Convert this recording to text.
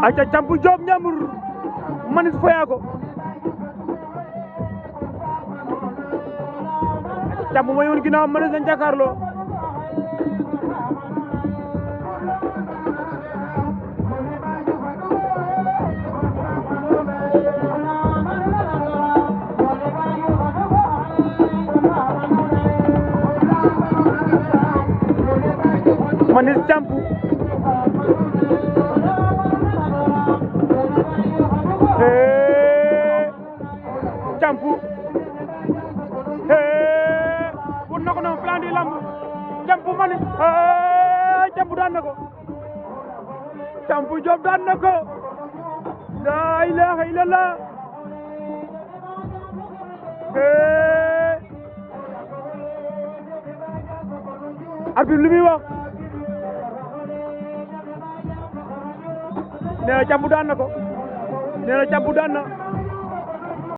aca Thiampou Diop Ndiambour Manis Foyago aca Thiampou mooy woon ginnaaw Manis lañ jàkkaarloo Manis Thiampou Thiampou wut na ko noonu plan di lamb Thiampou Manis Thiampou daan na ko Thiampou Diop daan na ko la ilaha illallah arbitre lu muy wax nee na Thiampou daan na ko nee na Thiampou daan na